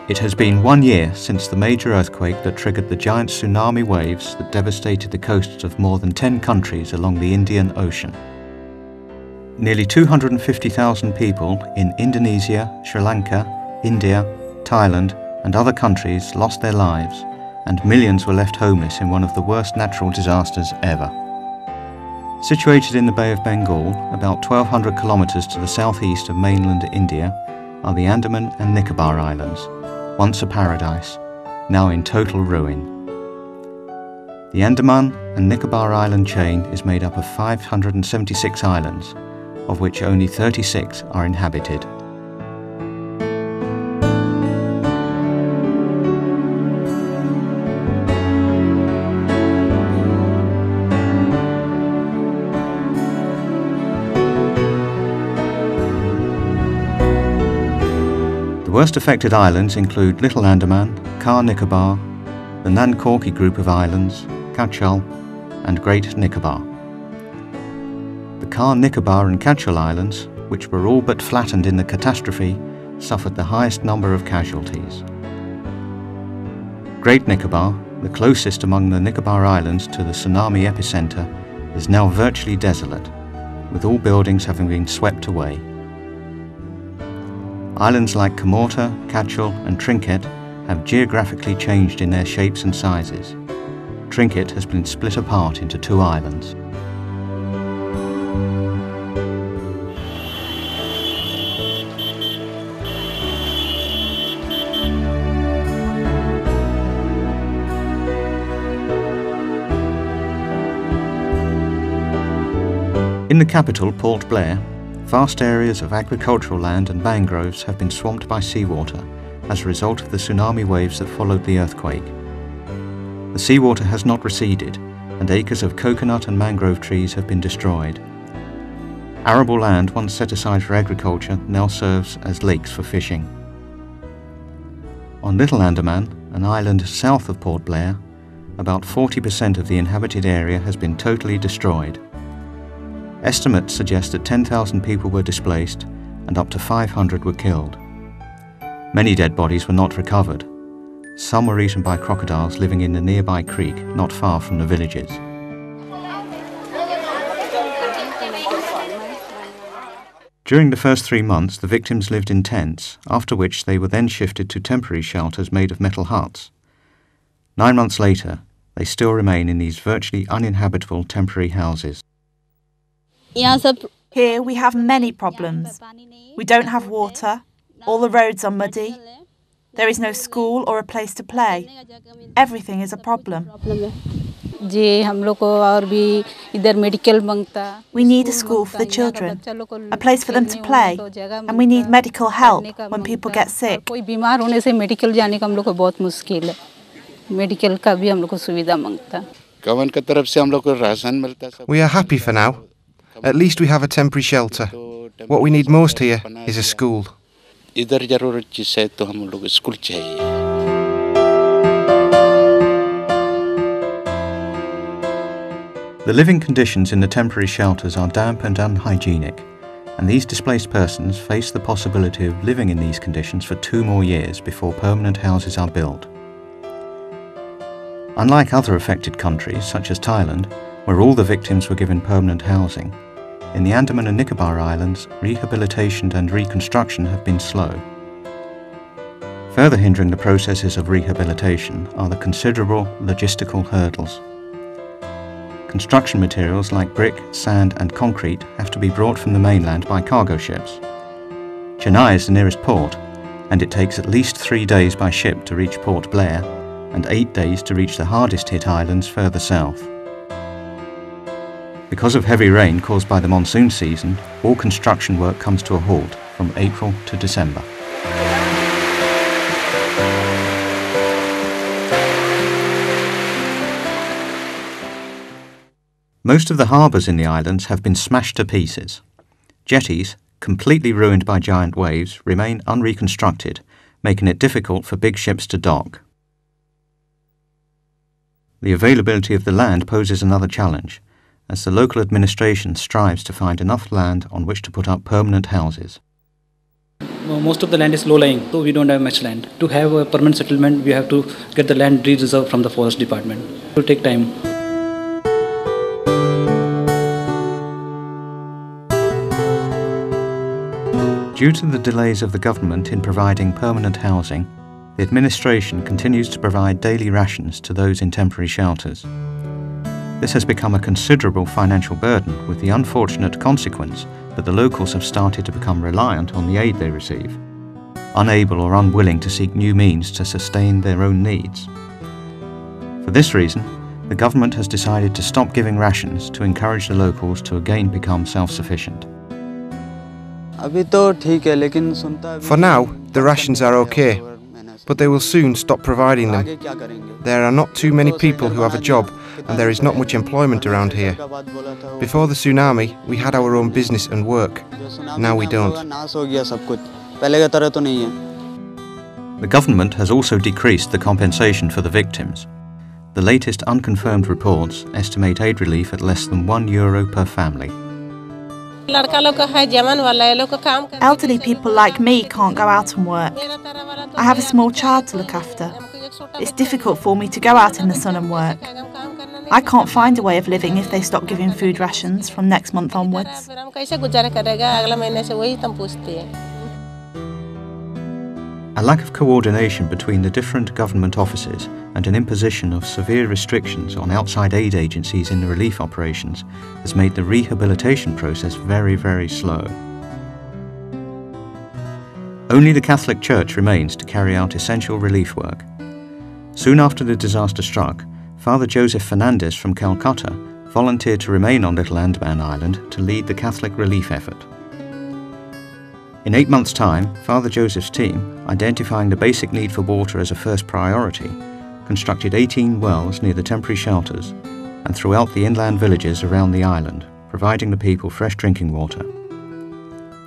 It has been 1 year since the major earthquake that triggered the giant tsunami waves that devastated the coasts of more than 10 countries along the Indian Ocean. Nearly 250,000 people in Indonesia, Sri Lanka, India, Thailand and other countries lost their lives, and millions were left homeless in one of the worst natural disasters ever. Situated in the Bay of Bengal, about 1,200 kilometres to the southeast of mainland India, are the Andaman and Nicobar Islands, once a paradise, now in total ruin. The Andaman and Nicobar island chain is made up of 576 islands, of which only 36 are inhabited. The worst affected islands include Little Andaman, Car Nicobar, the Nankorki group of islands, Kachal and Great Nicobar. The Car Nicobar and Kachal Islands, which were all but flattened in the catastrophe, suffered the highest number of casualties. Great Nicobar, the closest among the Nicobar Islands to the tsunami epicentre, is now virtually desolate, with all buildings having been swept away. Islands like Kamorta, Kachal and Trinket have geographically changed in their shapes and sizes. Trinket has been split apart into 2 islands. In the capital, Port Blair, vast areas of agricultural land and mangroves have been swamped by seawater as a result of the tsunami waves that followed the earthquake. The seawater has not receded, and acres of coconut and mangrove trees have been destroyed. Arable land once set aside for agriculture now serves as lakes for fishing. On Little Andaman, an island south of Port Blair, about 40% of the inhabited area has been totally destroyed. Estimates suggest that 10,000 people were displaced and up to 500 were killed. Many dead bodies were not recovered. Some were eaten by crocodiles living in the nearby creek not far from the villages. During the first 3 months, the victims lived in tents, after which they were then shifted to temporary shelters made of metal huts. 9 months later, they still remain in these virtually uninhabitable temporary houses. Here we have many problems. We don't have water, all the roads are muddy, there is no school or a place to play. Everything is a problem. We need a school for the children, a place for them to play, and we need medical help when people get sick. We are happy for now. At least we have a temporary shelter. What we need most here is a school. The living conditions in the temporary shelters are damp and unhygienic, and these displaced persons face the possibility of living in these conditions for 2 more years before permanent houses are built. Unlike other affected countries, such as Thailand, where all the victims were given permanent housing, in the Andaman and Nicobar Islands, rehabilitation and reconstruction have been slow. Further hindering the processes of rehabilitation are the considerable logistical hurdles. Construction materials like brick, sand and concrete have to be brought from the mainland by cargo ships. Chennai is the nearest port, and it takes at least 3 days by ship to reach Port Blair and 8 days to reach the hardest hit islands further south. Because of heavy rain caused by the monsoon season, all construction work comes to a halt from April to December. Most of the harbours in the islands have been smashed to pieces. Jetties, completely ruined by giant waves, remain unreconstructed, making it difficult for big ships to dock. The availability of the land poses another challenge, as the local administration strives to find enough land on which to put up permanent houses. Most of the land is low-lying, so we don't have much land. To have a permanent settlement, we have to get the land reserved from the forest department. It will take time. Due to the delays of the government in providing permanent housing, the administration continues to provide daily rations to those in temporary shelters. This has become a considerable financial burden, with the unfortunate consequence that the locals have started to become reliant on the aid they receive, unable or unwilling to seek new means to sustain their own needs. For this reason, the government has decided to stop giving rations to encourage the locals to again become self-sufficient. For now, the rations are okay, but they will soon stop providing them. There are not too many people who have a job, and there is not much employment around here. Before the tsunami, we had our own business and work. Now we don't. The government has also decreased the compensation for the victims. The latest unconfirmed reports estimate aid relief at less than €1 per family. Elderly people like me can't go out and work. I have a small child to look after. It's difficult for me to go out in the sun and work. I can't find a way of living if they stop giving food rations from next month onwards. A lack of coordination between the different government offices and an imposition of severe restrictions on outside aid agencies in the relief operations has made the rehabilitation process very, very slow. Only the Catholic Church remains to carry out essential relief work. Soon after the disaster struck, Father Joseph Fernandez from Calcutta volunteered to remain on Little Andaman Island to lead the Catholic relief effort. In 8 months' time, Father Joseph's team, identifying the basic need for water as a first priority, constructed 18 wells near the temporary shelters and throughout the inland villages around the island, providing the people fresh drinking water.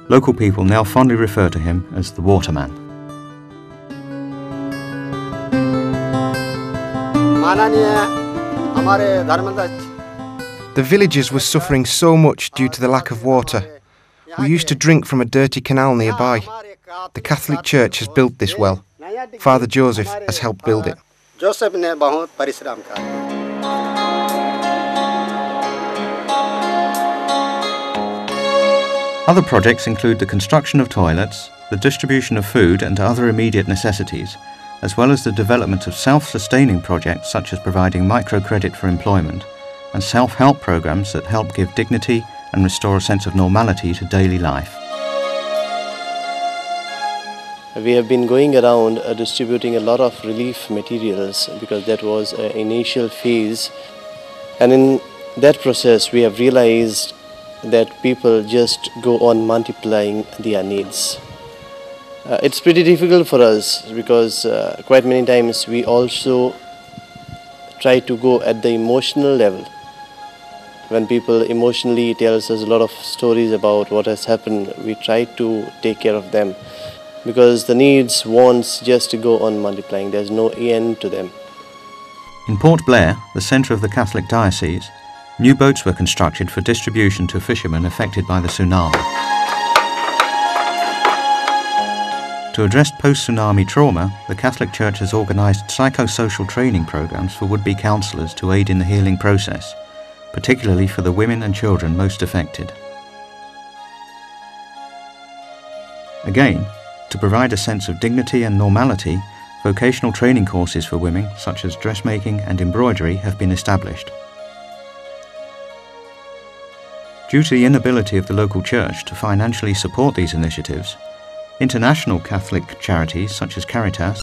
Local people now fondly refer to him as the Waterman. The villagers were suffering so much due to the lack of water. We used to drink from a dirty canal nearby. The Catholic Church has built this well. Father Joseph has helped build it. Other projects include the construction of toilets, the distribution of food and other immediate necessities, as well as the development of self-sustaining projects such as providing microcredit for employment and self-help programs that help give dignity and restore a sense of normality to daily life. We have been going around distributing a lot of relief materials because that was an initial phase, and in that process we have realized that people just go on multiplying their needs. It's pretty difficult for us because quite many times we also try to go at the emotional level. When people emotionally tells us a lot of stories about what has happened, we try to take care of them because the needs, wants just go on multiplying. There's no end to them. In Port Blair, the centre of the Catholic diocese, new boats were constructed for distribution to fishermen affected by the tsunami. To address post-tsunami trauma, the Catholic Church has organised psychosocial training programmes for would-be counsellors to aid in the healing process, particularly for the women and children most affected. Again, to provide a sense of dignity and normality, vocational training courses for women, such as dressmaking and embroidery, have been established. Due to the inability of the local church to financially support these initiatives, international Catholic charities such as Caritas